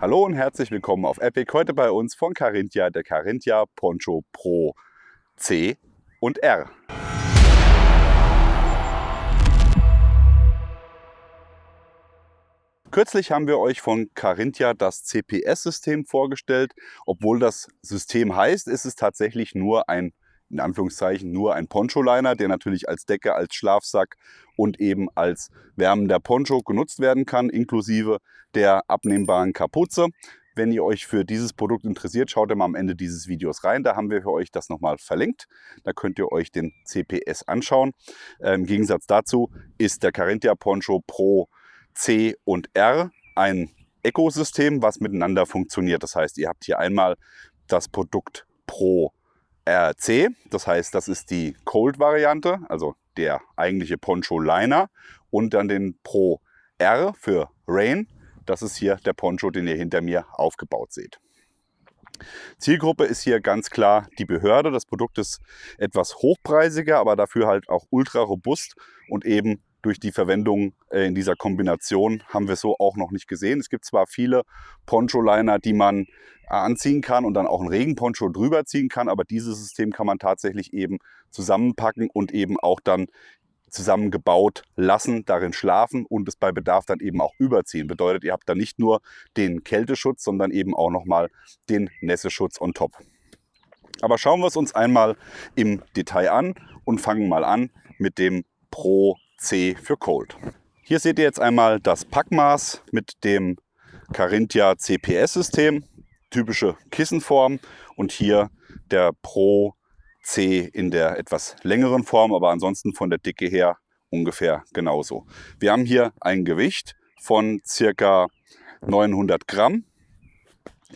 Hallo und herzlich willkommen auf Epic. Heute bei uns von Carinthia, der Carinthia Poncho Pro C und R. Kürzlich haben wir euch von Carinthia das CPS-System vorgestellt. Obwohl das System heißt, ist es tatsächlich nur ein, in Anführungszeichen, nur ein Poncho-Liner, der natürlich als Decke, als Schlafsack und eben als wärmender Poncho genutzt werden kann, inklusive der abnehmbaren Kapuze. Wenn ihr euch für dieses Produkt interessiert, schaut ihr mal am Ende dieses Videos rein. Da haben wir für euch das nochmal verlinkt. Da könnt ihr euch den CPS anschauen. Im Gegensatz dazu ist der Carinthia Poncho Pro C und R ein Ökosystem, was miteinander funktioniert. Das heißt, ihr habt hier einmal das Produkt Pro RC, das heißt, das ist die Cold-Variante, also der eigentliche Poncho-Liner, und dann den Pro R für Rain. Das ist hier der Poncho, den ihr hinter mir aufgebaut seht. Zielgruppe ist hier ganz klar die Behörde. Das Produkt ist etwas hochpreisiger, aber dafür halt auch ultra robust und eben durch die Verwendung in dieser Kombination haben wir so auch noch nicht gesehen. Es gibt zwar viele Poncho-Liner, die man anziehen kann und dann auch einen Regenponcho drüber ziehen kann, aber dieses System kann man tatsächlich eben zusammenpacken und eben auch dann zusammengebaut lassen, darin schlafen und es bei Bedarf dann eben auch überziehen. Bedeutet, ihr habt dann nicht nur den Kälteschutz, sondern eben auch nochmal den Nässeschutz on top. Aber schauen wir es uns einmal im Detail an und fangen mal an mit dem Pro C für Cold. Hier seht ihr jetzt einmal das Packmaß mit dem Carinthia CPS-System, typische Kissenform, und hier der Pro C in der etwas längeren Form, aber ansonsten von der Dicke her ungefähr genauso. Wir haben hier ein Gewicht von ca. 900 Gramm.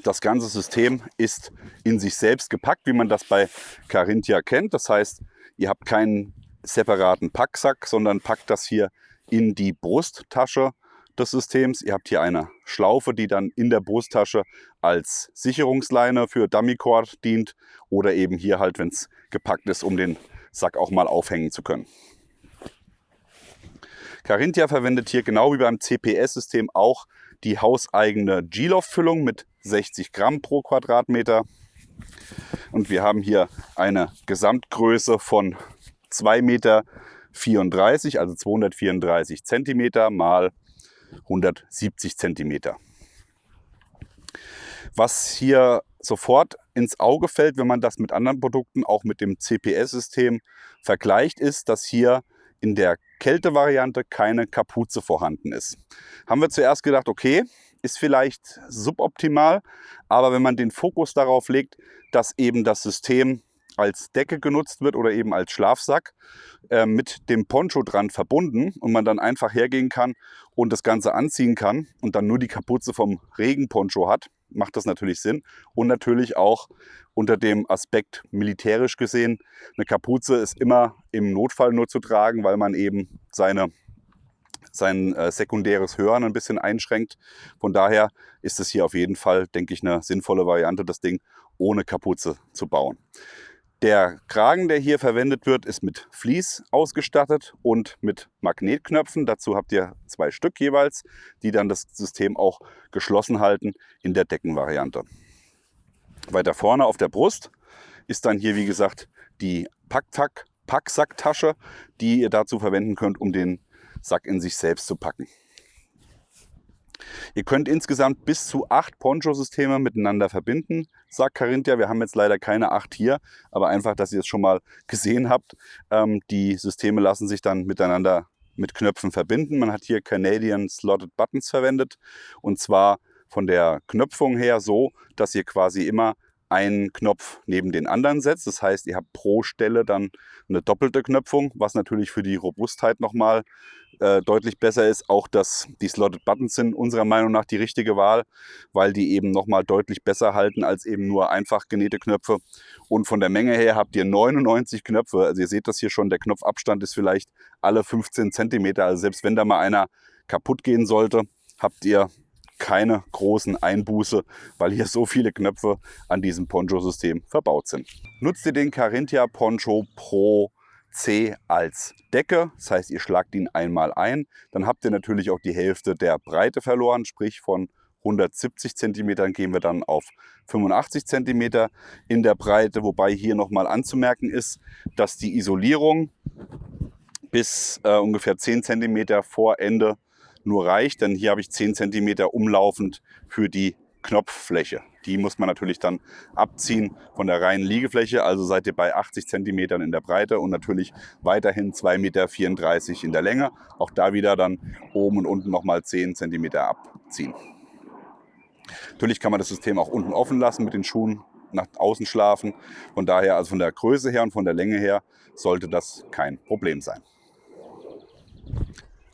Das ganze System ist in sich selbst gepackt, wie man das bei Carinthia kennt. Das heißt, ihr habt keinen separaten Packsack, sondern packt das hier in die Brusttasche des Systems. Ihr habt hier eine Schlaufe, die dann in der Brusttasche als Sicherungsleine für Dummycord dient oder eben hier halt, wenn es gepackt ist, um den Sack auch mal aufhängen zu können. Carinthia verwendet hier genau wie beim CPS-System auch die hauseigene G-Loft-Füllung mit 60 Gramm pro Quadratmeter. Und wir haben hier eine Gesamtgröße von 2,34 Meter, also 234 Zentimeter mal 170 Zentimeter. Was hier sofort ins Auge fällt, wenn man das mit anderen Produkten, auch mit dem CPS-System vergleicht, ist, dass hier in der Kältevariante keine Kapuze vorhanden ist. Haben wir zuerst gedacht, okay, ist vielleicht suboptimal, aber wenn man den Fokus darauf legt, dass eben das System als Decke genutzt wird oder eben als Schlafsack mit dem Poncho dran verbunden und man dann einfach hergehen kann und das Ganze anziehen kann und dann nur die Kapuze vom Regenponcho hat, macht das natürlich Sinn. Und natürlich auch unter dem Aspekt militärisch gesehen, eine Kapuze ist immer im Notfall nur zu tragen, weil man eben sein sekundäres Hören ein bisschen einschränkt. Von daher ist es hier auf jeden Fall, denke ich, eine sinnvolle Variante, das Ding ohne Kapuze zu bauen. Der Kragen, der hier verwendet wird, ist mit Vlies ausgestattet und mit Magnetknöpfen. Dazu habt ihr 2 Stück jeweils, die dann das System auch geschlossen halten in der Deckenvariante. Weiter vorne auf der Brust ist dann hier, wie gesagt, die Packsacktasche, die ihr dazu verwenden könnt, um den Sack in sich selbst zu packen. Ihr könnt insgesamt bis zu 8 Poncho-Systeme miteinander verbinden, sagt Carinthia. Wir haben jetzt leider keine 8 hier, aber einfach, dass ihr es schon mal gesehen habt. Die Systeme lassen sich dann miteinander mit Knöpfen verbinden. Man hat hier Canadian Slotted Buttons verwendet, und zwar von der Knöpfung her so, dass ihr quasi immer einen Knopf neben den anderen setzt. Das heißt, ihr habt pro Stelle dann eine doppelte Knöpfung, was natürlich für die Robustheit nochmal deutlich besser ist. Auch dass die Slotted Buttons sind unserer Meinung nach die richtige Wahl, weil die eben nochmal deutlich besser halten als eben nur einfach genähte Knöpfe. Und von der Menge her habt ihr 99 Knöpfe. Also ihr seht das hier schon, der Knopfabstand ist vielleicht alle 15 Zentimeter. Also selbst wenn da mal einer kaputt gehen sollte, habt ihr keine großen Einbuße, weil hier so viele Knöpfe an diesem Poncho-System verbaut sind. Nutzt ihr den Carinthia Poncho Pro C als Decke, das heißt, ihr schlagt ihn einmal ein, dann habt ihr natürlich auch die Hälfte der Breite verloren, sprich von 170 cm gehen wir dann auf 85 cm in der Breite, wobei hier nochmal anzumerken ist, dass die Isolierung bis ungefähr 10 cm vor Ende nur reicht, denn hier habe ich 10 cm umlaufend für die Knopffläche. Die muss man natürlich dann abziehen von der reinen Liegefläche, also seid ihr bei 80 cm in der Breite und natürlich weiterhin 2,34 Meter in der Länge. Auch da wieder dann oben und unten nochmal 10 cm abziehen. Natürlich kann man das System auch unten offen lassen, mit den Schuhen nach außen schlafen. Von daher, also von der Größe her und von der Länge her, sollte das kein Problem sein.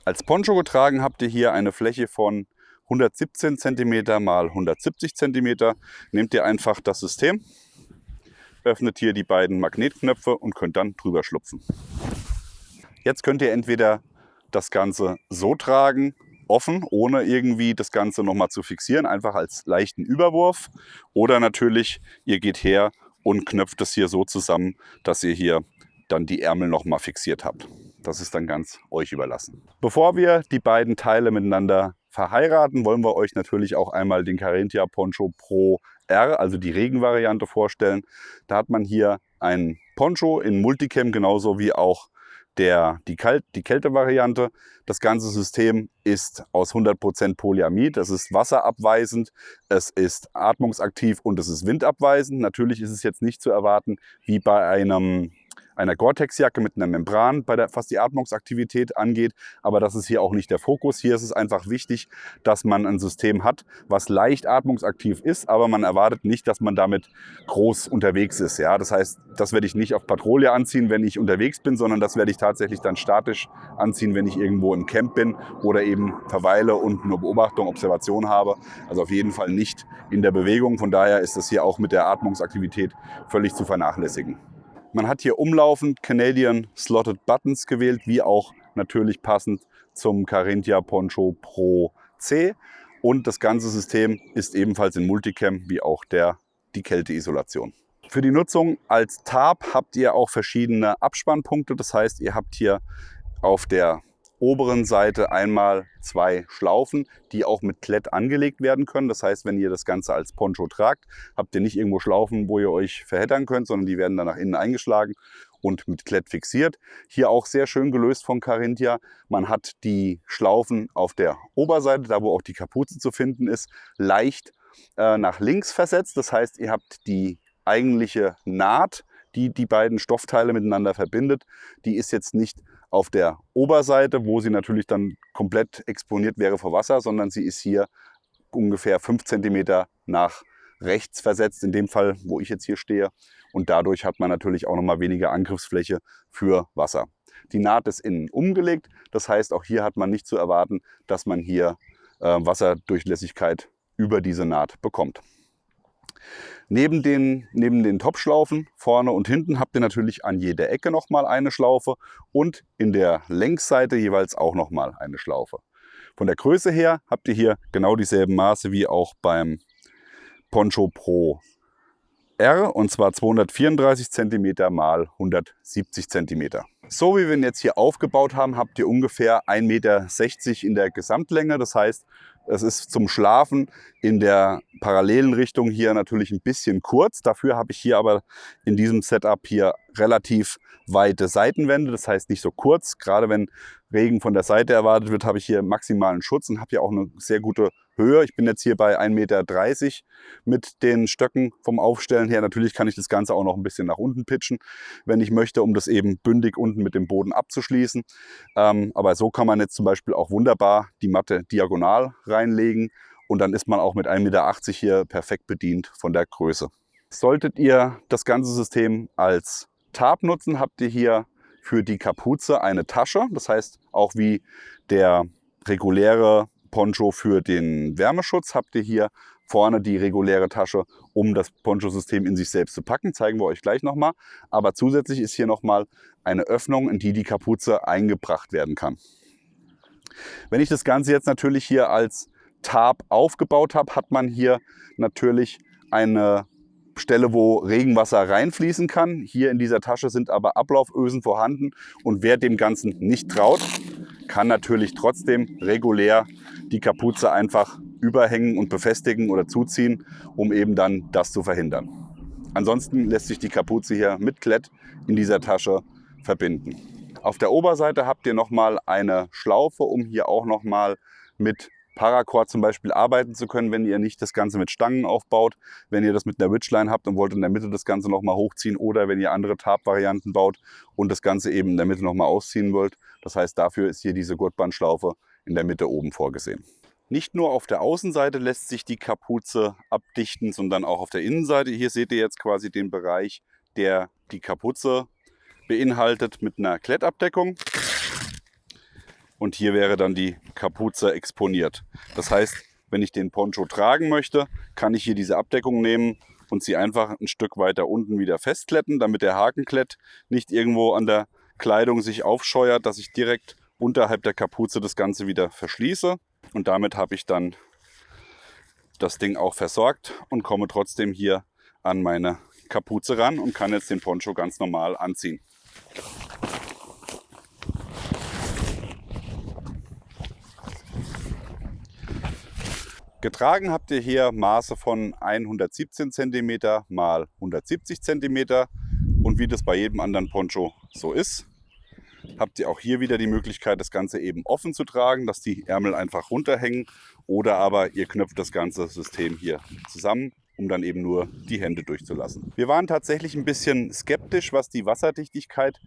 Als Poncho getragen habt ihr hier eine Fläche von 117 cm mal 170 cm. Nehmt ihr einfach das System, öffnet hier die beiden Magnetknöpfe und könnt dann drüber schlupfen. Jetzt könnt ihr entweder das Ganze so tragen, offen, ohne irgendwie das Ganze nochmal zu fixieren, einfach als leichten Überwurf. Oder natürlich, ihr geht her und knöpft es hier so zusammen, dass ihr hier dann die Ärmel nochmal fixiert habt. Das ist dann ganz euch überlassen. Bevor wir die beiden Teile miteinander verheiraten, wollen wir euch natürlich auch einmal den Carinthia Poncho Pro R, also die Regenvariante, vorstellen. Da hat man hier einen Poncho in Multicam, genauso wie auch die Kältevariante. Das ganze System ist aus 100% Polyamid. Es ist wasserabweisend, es ist atmungsaktiv und es ist windabweisend. Natürlich ist es jetzt nicht zu erwarten wie bei einer Gore-Tex-Jacke mit einer Membran, was die Atmungsaktivität angeht. Aber das ist hier auch nicht der Fokus. Hier ist es einfach wichtig, dass man ein System hat, was leicht atmungsaktiv ist, aber man erwartet nicht, dass man damit groß unterwegs ist. Ja? Das heißt, das werde ich nicht auf Patrouille anziehen, wenn ich unterwegs bin, sondern das werde ich tatsächlich dann statisch anziehen, wenn ich irgendwo im Camp bin oder eben verweile und eine Beobachtung, Observation habe. Also auf jeden Fall nicht in der Bewegung. Von daher ist das hier auch mit der Atmungsaktivität völlig zu vernachlässigen. Man hat hier umlaufend Canadian Slotted Buttons gewählt, wie auch natürlich passend zum Carinthia Poncho Pro C. Und das ganze System ist ebenfalls in Multicam, wie auch die Kälteisolation. Für die Nutzung als Tarp habt ihr auch verschiedene Abspannpunkte. Das heißt, ihr habt hier auf der oberen Seite einmal 2 Schlaufen, die auch mit Klett angelegt werden können. Das heißt, wenn ihr das Ganze als Poncho tragt, habt ihr nicht irgendwo Schlaufen, wo ihr euch verheddern könnt, sondern die werden dann nach innen eingeschlagen und mit Klett fixiert. Hier auch sehr schön gelöst von Carinthia. Man hat die Schlaufen auf der Oberseite, da wo auch die Kapuze zu finden ist, leicht nach links versetzt. Das heißt, ihr habt die eigentliche Naht, die die beiden Stoffteile miteinander verbindet. Die ist jetzt nicht auf der Oberseite, wo sie natürlich dann komplett exponiert wäre vor Wasser, sondern sie ist hier ungefähr 5 cm nach rechts versetzt, in dem Fall, wo ich jetzt hier stehe. Und dadurch hat man natürlich auch nochmal weniger Angriffsfläche für Wasser. Die Naht ist innen umgelegt, das heißt, auch hier hat man nicht zu erwarten, dass man hier Wasserdurchlässigkeit über diese Naht bekommt. Neben den Topschlaufen vorne und hinten habt ihr natürlich an jeder Ecke nochmal eine Schlaufe und in der Längsseite jeweils auch nochmal eine Schlaufe. Von der Größe her habt ihr hier genau dieselben Maße wie auch beim Poncho Pro R, und zwar 234 cm mal 170 cm. So wie wir ihn jetzt hier aufgebaut haben, habt ihr ungefähr 1,60 Meter in der Gesamtlänge. Das heißt, es ist zum Schlafen in der parallelen Richtung hier natürlich ein bisschen kurz. Dafür habe ich hier aber in diesem Setup hier relativ weite Seitenwände. Das heißt nicht so kurz. Gerade wenn Regen von der Seite erwartet wird, habe ich hier maximalen Schutz und habe hier auch eine sehr gute Höhe. Ich bin jetzt hier bei 1,30 Meter mit den Stöcken vom Aufstellen her. Natürlich kann ich das Ganze auch noch ein bisschen nach unten pitchen, wenn ich möchte, um das eben bündig unten mit dem Boden abzuschließen. Aber so kann man jetzt zum Beispiel auch wunderbar die Matte diagonal reinlegen und dann ist man auch mit 1,80 Meter hier perfekt bedient von der Größe. Solltet ihr das ganze System als Tarp nutzen, habt ihr hier für die Kapuze eine Tasche. Das heißt, auch wie der reguläre Poncho für den Wärmeschutz habt ihr hier vorne die reguläre Tasche, um das Poncho-System in sich selbst zu packen. Zeigen wir euch gleich nochmal. Aber zusätzlich ist hier nochmal eine Öffnung, in die die Kapuze eingebracht werden kann. Wenn ich das Ganze jetzt natürlich hier als Tarp aufgebaut habe, hat man hier natürlich eine Stelle, wo Regenwasser reinfließen kann. Hier in dieser Tasche sind aber Ablaufösen vorhanden und wer dem Ganzen nicht traut, kann natürlich trotzdem regulär die Kapuze einfach überhängen und befestigen oder zuziehen, um eben dann das zu verhindern. Ansonsten lässt sich die Kapuze hier mit Klett in dieser Tasche verbinden. Auf der Oberseite habt ihr nochmal eine Schlaufe, um hier auch nochmal mit Paracord zum Beispiel arbeiten zu können, wenn ihr nicht das Ganze mit Stangen aufbaut, wenn ihr das mit einer Ridgeline habt und wollt in der Mitte das Ganze nochmal hochziehen oder wenn ihr andere Tarp-Varianten baut und das Ganze eben in der Mitte nochmal ausziehen wollt. Das heißt, dafür ist hier diese Gurtbandschlaufe in der Mitte oben vorgesehen. Nicht nur auf der Außenseite lässt sich die Kapuze abdichten, sondern auch auf der Innenseite. Hier seht ihr jetzt quasi den Bereich, der die Kapuze beinhaltet mit einer Klettabdeckung. Und hier wäre dann die Kapuze exponiert. Das heißt, wenn ich den Poncho tragen möchte, kann ich hier diese Abdeckung nehmen und sie einfach ein Stück weiter unten wieder festkletten, damit der Hakenklett nicht irgendwo an der Kleidung sich aufscheuert, dass ich direkt unterhalb der Kapuze das Ganze wieder verschließe. Und damit habe ich dann das Ding auch versorgt und komme trotzdem hier an meine Kapuze ran und kann jetzt den Poncho ganz normal anziehen. Getragen habt ihr hier Maße von 117 cm mal 170 cm und wie das bei jedem anderen Poncho so ist, habt ihr auch hier wieder die Möglichkeit, das Ganze eben offen zu tragen, dass die Ärmel einfach runterhängen, oder aber ihr knöpft das ganze System hier zusammen, um dann eben nur die Hände durchzulassen. Wir waren tatsächlich ein bisschen skeptisch, was die Wasserdichtigkeit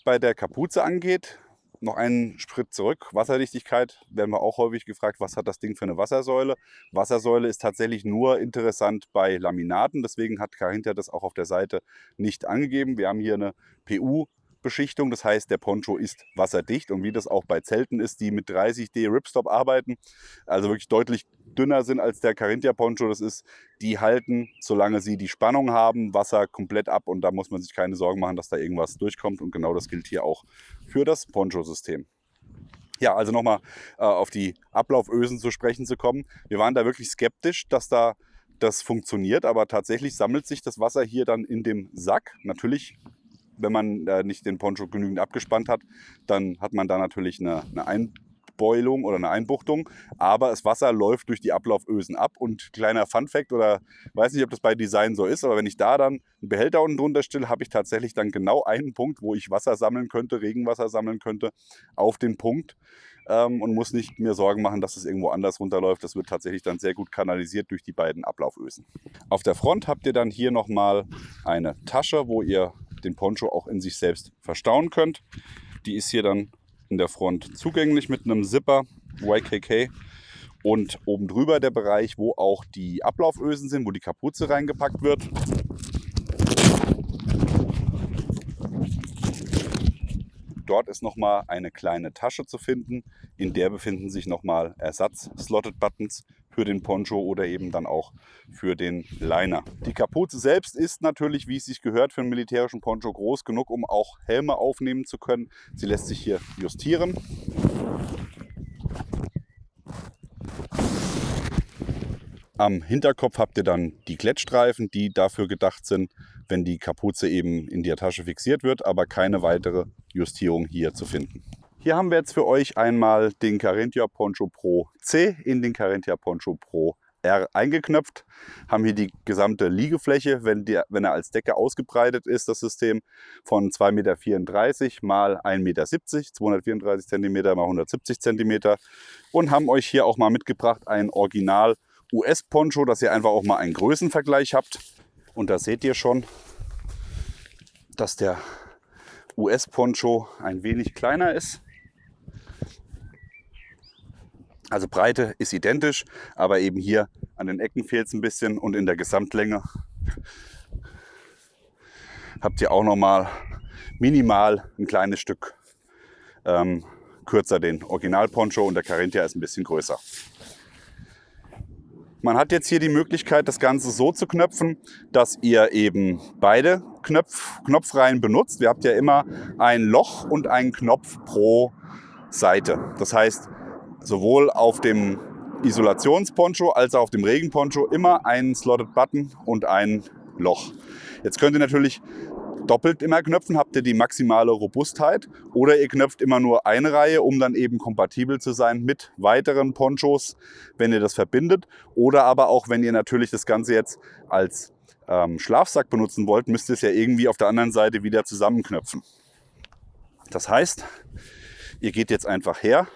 bei der Kapuze angeht. Noch einen Schritt zurück. Wasserdichtigkeit werden wir auch häufig gefragt, was hat das Ding für eine Wassersäule? Wassersäule ist tatsächlich nur interessant bei Laminaten, deswegen hat Carinthia das auch auf der Seite nicht angegeben. Wir haben hier eine PU-Beschichtung, das heißt, der Poncho ist wasserdicht, und wie das auch bei Zelten ist, die mit 30D Ripstop arbeiten, also wirklich deutlich dünner sind als der Carinthia Poncho, das ist, die halten, solange sie die Spannung haben, Wasser komplett ab, und da muss man sich keine Sorgen machen, dass da irgendwas durchkommt, und genau das gilt hier auch für das Poncho-System. Ja, also nochmal auf die Ablaufösen zu sprechen zu kommen. Wir waren da wirklich skeptisch, dass da das funktioniert, aber tatsächlich sammelt sich das Wasser hier dann in dem Sack. Natürlich, wenn man nicht den Poncho genügend abgespannt hat, dann hat man da natürlich eine Einbeulung oder eine Einbuchtung, aber das Wasser läuft durch die Ablaufösen ab. Und kleiner Funfact, oder weiß nicht, ob das bei Design so ist, aber wenn ich da dann einen Behälter unten drunter stelle, habe ich tatsächlich dann genau einen Punkt, wo ich Wasser sammeln könnte, Regenwasser sammeln könnte, auf den Punkt, und muss nicht mir Sorgen machen, dass es irgendwo anders runterläuft. Das wird tatsächlich dann sehr gut kanalisiert durch die beiden Ablaufösen. Auf der Front habt ihr dann hier nochmal eine Tasche, wo ihr den Poncho auch in sich selbst verstauen könnt. Die ist hier dann in der Front zugänglich mit einem Zipper YKK, und oben drüber der Bereich, wo auch die Ablaufösen sind, wo die Kapuze reingepackt wird. Dort ist nochmal eine kleine Tasche zu finden, in der befinden sich nochmal Ersatz-Slotted-Buttons für den Poncho oder eben dann auch für den Liner. Die Kapuze selbst ist natürlich, wie es sich gehört, für einen militärischen Poncho groß genug, um auch Helme aufnehmen zu können. Sie lässt sich hier justieren. Am Hinterkopf habt ihr dann die Klettstreifen, die dafür gedacht sind, wenn die Kapuze eben in der Tasche fixiert wird, aber keine weitere Justierung hier zu finden. Hier haben wir jetzt für euch einmal den Carinthia Poncho Pro C in den Carinthia Poncho Pro R eingeknöpft, haben hier die gesamte Liegefläche, wenn er als Decke ausgebreitet ist, das System, von 2,34 m mal 1,70 m, 234 cm mal 170 cm, und haben euch hier auch mal mitgebracht ein Original US-Poncho, dass ihr einfach auch mal einen Größenvergleich habt. Und da seht ihr schon, dass der US-Poncho ein wenig kleiner ist. Also Breite ist identisch, aber eben hier an den Ecken fehlt es ein bisschen, und in der Gesamtlänge habt ihr auch noch mal minimal ein kleines Stück kürzer den Original-Poncho, und der Carinthia ist ein bisschen größer. Man hat jetzt hier die Möglichkeit, das Ganze so zu knöpfen, dass ihr eben beide Knopfreihen benutzt. Ihr habt ja immer ein Loch und einen Knopf pro Seite. Das heißt, sowohl auf dem Isolationsponcho als auch auf dem Regenponcho immer einen Slotted Button und ein Loch. Jetzt könnt ihr natürlich doppelt immer knöpfen, habt ihr die maximale Robustheit, oder ihr knöpft immer nur eine Reihe, um dann eben kompatibel zu sein mit weiteren Ponchos, wenn ihr das verbindet. Oder aber auch, wenn ihr natürlich das Ganze jetzt als Schlafsack benutzen wollt, müsst ihr es ja irgendwie auf der anderen Seite wieder zusammenknöpfen. Das heißt, ihr geht jetzt einfach her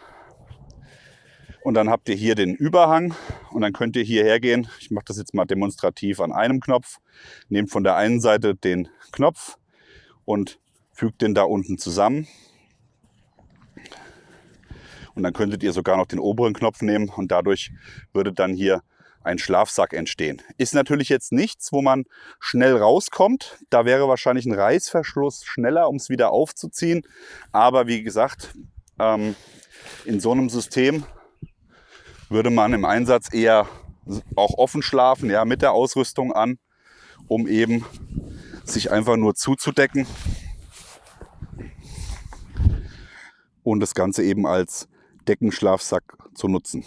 und dann habt ihr hier den Überhang und dann könnt ihr hierher gehen. Ich mache das jetzt mal demonstrativ an einem Knopf. Nehmt von der einen Seite den Knopf und fügt den da unten zusammen. Und dann könntet ihr sogar noch den oberen Knopf nehmen und dadurch würde dann hier ein Schlafsack entstehen. Ist natürlich jetzt nichts, wo man schnell rauskommt. Da wäre wahrscheinlich ein Reißverschluss schneller, um es wieder aufzuziehen. Aber wie gesagt, in so einem System würde man im Einsatz eher auch offen schlafen, ja, mit der Ausrüstung an, um eben sich einfach nur zuzudecken und das Ganze eben als Deckenschlafsack zu nutzen.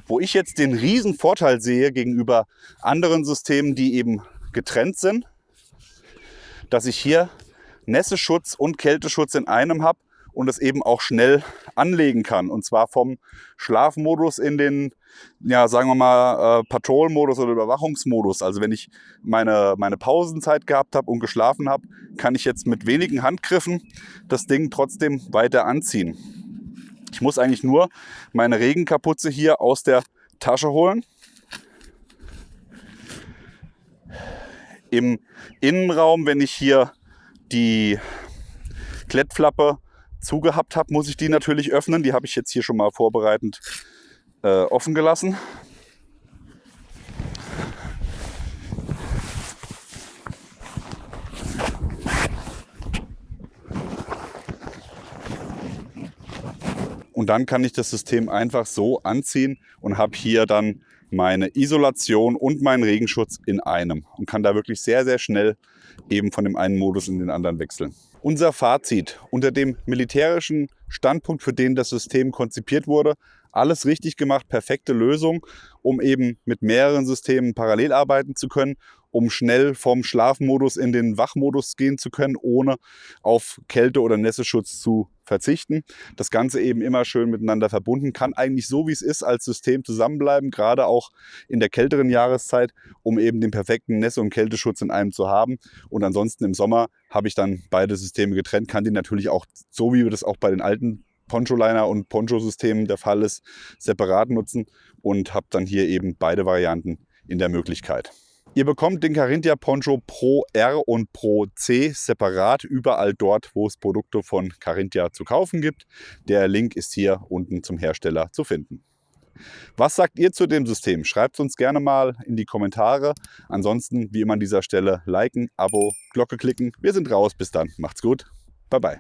Wo ich jetzt den riesen Vorteil sehe gegenüber anderen Systemen, die eben getrennt sind, dass ich hier Nässeschutz und Kälteschutz in einem habe und es eben auch schnell anlegen kann. Und zwar vom Schlafmodus in den, ja, sagen wir mal, Patrol-Modus oder Überwachungsmodus. Also wenn ich meine Pausenzeit gehabt habe und geschlafen habe, kann ich jetzt mit wenigen Handgriffen das Ding trotzdem weiter anziehen. Ich muss eigentlich nur meine Regenkapuze hier aus der Tasche holen. Im Innenraum, wenn ich hier die Klettflappe zugehabt habe, muss ich die natürlich öffnen. Die habe ich jetzt hier schon mal vorbereitend offen gelassen. Und dann kann ich das System einfach so anziehen und habe hier dann meine Isolation und meinen Regenschutz in einem und kann da wirklich sehr, sehr schnell eben von dem einen Modus in den anderen wechseln. Unser Fazit unter dem militärischen Standpunkt, für den das System konzipiert wurde: alles richtig gemacht, perfekte Lösung, um eben mit mehreren Systemen parallel arbeiten zu können, um schnell vom Schlafmodus in den Wachmodus gehen zu können, ohne auf Kälte- oder Nässeschutz zu verzichten. Das Ganze eben immer schön miteinander verbunden, kann eigentlich so, wie es ist, als System zusammenbleiben, gerade auch in der kälteren Jahreszeit, um eben den perfekten Nässe- und Kälteschutz in einem zu haben. Und ansonsten im Sommer habe ich dann beide Systeme getrennt, kann die natürlich auch, so wie wir das auch bei den alten Poncho-Liner und Poncho-Systemen der Fall ist, separat nutzen und habe dann hier eben beide Varianten in der Möglichkeit. Ihr bekommt den Carinthia Poncho Pro R und Pro C separat überall dort, wo es Produkte von Carinthia zu kaufen gibt. Der Link ist hier unten zum Hersteller zu finden. Was sagt ihr zu dem System? Schreibt es uns gerne mal in die Kommentare. Ansonsten, wie immer an dieser Stelle, liken, Abo, Glocke klicken. Wir sind raus. Bis dann. Macht's gut. Bye bye.